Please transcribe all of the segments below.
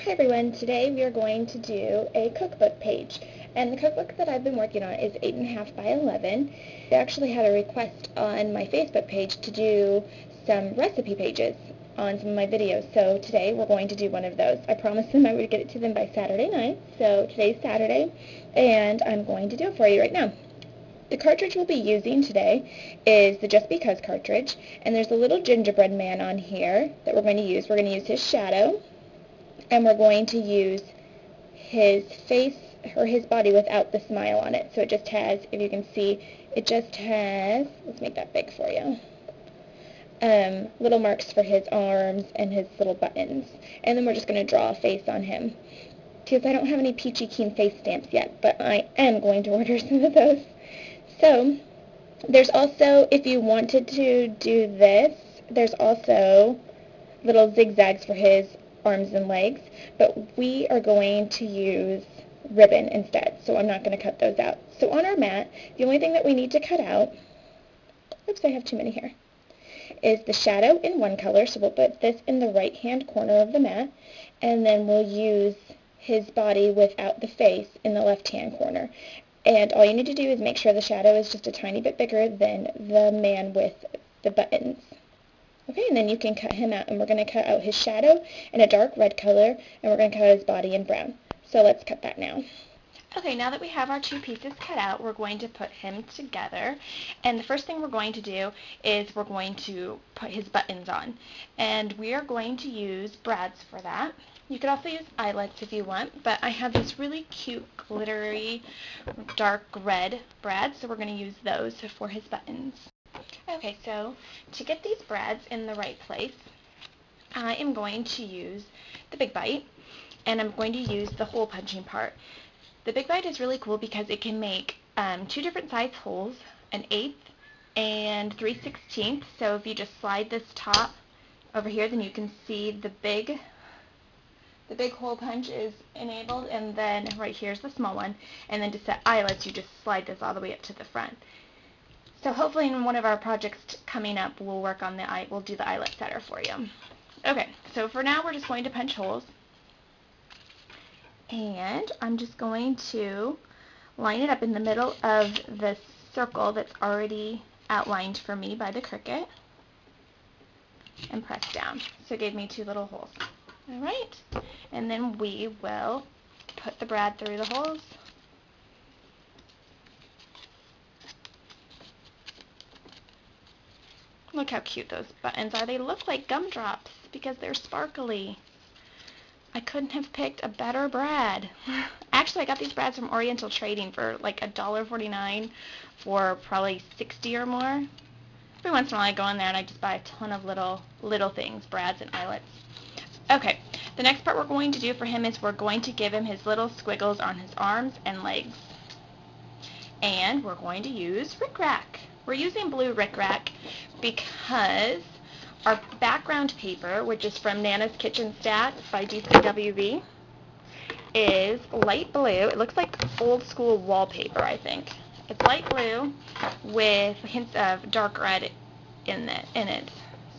Hi everyone, today we are going to do a cookbook page, and the cookbook that I've been working on is 8.5 by 11. I actually had a request on my Facebook page to do some recipe pages on some of my videos, so today we're going to do one of those. I promised them I would get it to them by Saturday night, so today's Saturday, and I'm going to do it for you right now. The cartridge we'll be using today is the Just Because cartridge, and there's a little gingerbread man on here that we're going to use. We're going to use his shadow, and we're going to use his face or his body without the smile on it. So it just has, if you can see, it just has, let's make that big for you, little marks for his arms and his little buttons. And then we're just going to draw a face on him. Because I don't have any Peachy Keen face stamps yet, but I am going to order some of those. So there's also, if you wanted to do this, there's also little zigzags for his arms and legs, but we are going to use ribbon instead, so I'm not going to cut those out. So on our mat, the only thing that we need to cut out, oops, I have too many here, is the shadow in one color, so we'll put this in the right hand corner of the mat, and then we'll use his body without the face in the left hand corner. And all you need to do is make sure the shadow is just a tiny bit bigger than the man with the buttons. Okay, and then you can cut him out, and we're going to cut out his shadow in a dark red color, and we're going to cut his body in brown. So let's cut that now. Okay, now that we have our two pieces cut out, we're going to put him together. And the first thing we're going to do is we're going to put his buttons on. And we are going to use brads for that. You could also use eyelets if you want, but I have these really cute glittery dark red brads, so we're going to use those for his buttons. Okay, so to get these brads in the right place, I am going to use the Big Bite, and I'm going to use the hole punching part. The Big Bite is really cool because it can make two different size holes, an 1/8 and 3/16. So if you just slide this top over here, then you can see the big hole punch is enabled, and then right here's the small one. And then to set eyelets, you just slide this all the way up to the front. So hopefully in one of our projects coming up, we'll do the eyelet setter for you. Okay, so for now we're just going to punch holes. And I'm just going to line it up in the middle of the circle that's already outlined for me by the Cricut. And press down. So it gave me two little holes. Alright, and then we will put the brad through the holes. Look how cute those buttons are. They look like gumdrops because they're sparkly. I couldn't have picked a better brad. Actually, I got these brads from Oriental Trading for like $1.49 for probably 60 or more. Every once in a while I go in there and I just buy a ton of little things, brads and eyelets. Okay, the next part we're going to do for him is we're going to give him his little squiggles on his arms and legs. And we're going to use rickrack. We're using blue rickrack because our background paper, which is from Nana's Kitchen Stack by DCWV, is light blue. It looks like old school wallpaper, I think. It's light blue with hints of dark red in it.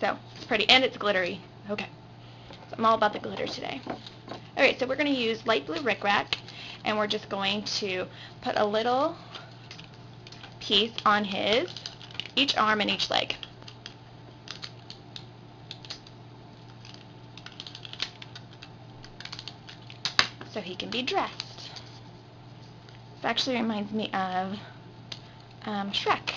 So it's pretty, and it's glittery. Okay, so I'm all about the glitter today. Alright, so we're going to use light blue rickrack, and we're just going to put a little piece on each arm and each leg. So he can be dressed. This actually reminds me of Shrek.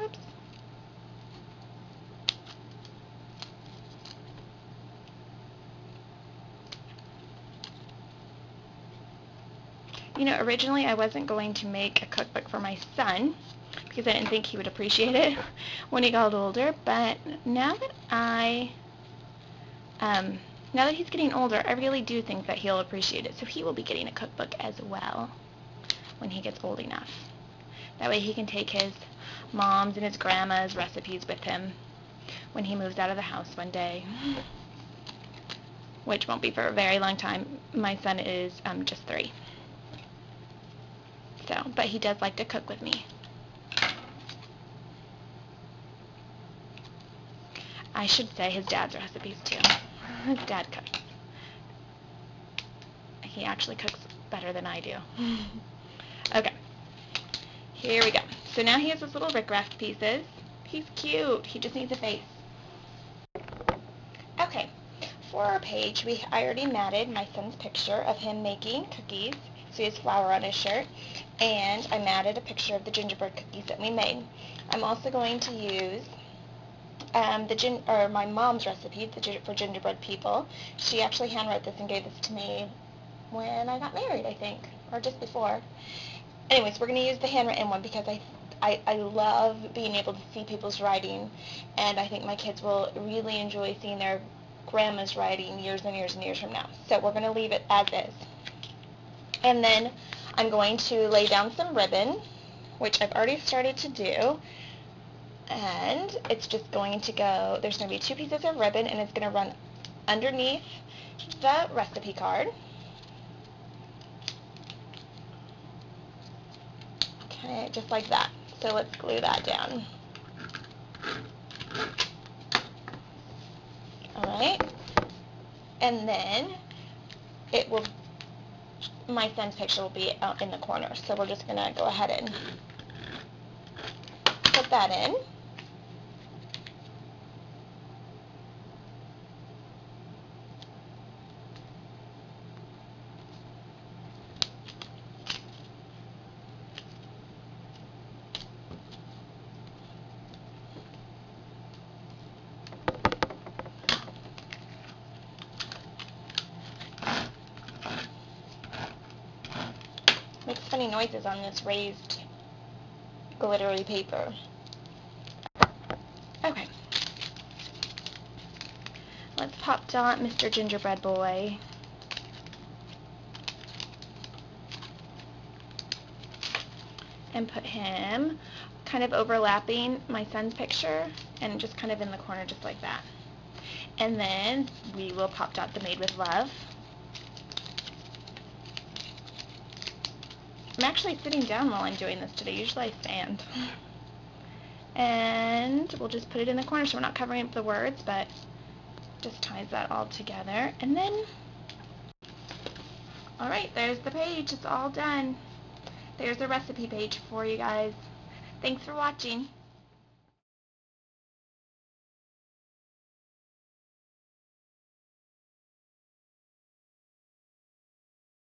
Oops. You know, originally I wasn't going to make a cookbook for my son because I didn't think he would appreciate it when he got older, but now that he's getting older, I really do think that he'll appreciate it. So he will be getting a cookbook as well when he gets old enough. That way he can take his mom's and his grandma's recipes with him when he moves out of the house one day, which won't be for a very long time. My son is just 3. So, but he does like to cook with me. I should say his dad's recipes too. His dad cooks. He actually cooks better than I do. Okay, here we go. So now he has his little rickrack pieces. He's cute. He just needs a face. Okay, for our page, I already matted my son's picture of him making cookies. So he has flour on his shirt. And I matted a picture of the gingerbread cookies that we made. I'm also going to use my mom's recipe for gingerbread people. She actually handwrote this and gave this to me when I got married, I think, or just before. Anyways, we're going to use the handwritten one because I love being able to see people's writing, and I think my kids will really enjoy seeing their grandma's writing years and years and years from now. So we're going to leave it as is. And then I'm going to lay down some ribbon, which I've already started to do, and it's just going to go, there's going to be 2 pieces of ribbon, and it's going to run underneath the recipe card. Okay, just like that. So let's glue that down. Alright, and then my son's picture will be out in the corner, so we're just going to go ahead and put that in. Makes funny noises on this raised glittery paper. Okay. Let's pop dot Mr. Gingerbread Boy. And put him kind of overlapping my son's picture and just kind of in the corner just like that. And then we will pop dot the Made with Love. I'm actually sitting down while I'm doing this today. Usually I stand. And we'll just put it in the corner so we're not covering up the words, but just ties that all together. And then, alright, there's the page. It's all done. There's a recipe page for you guys. Thanks for watching.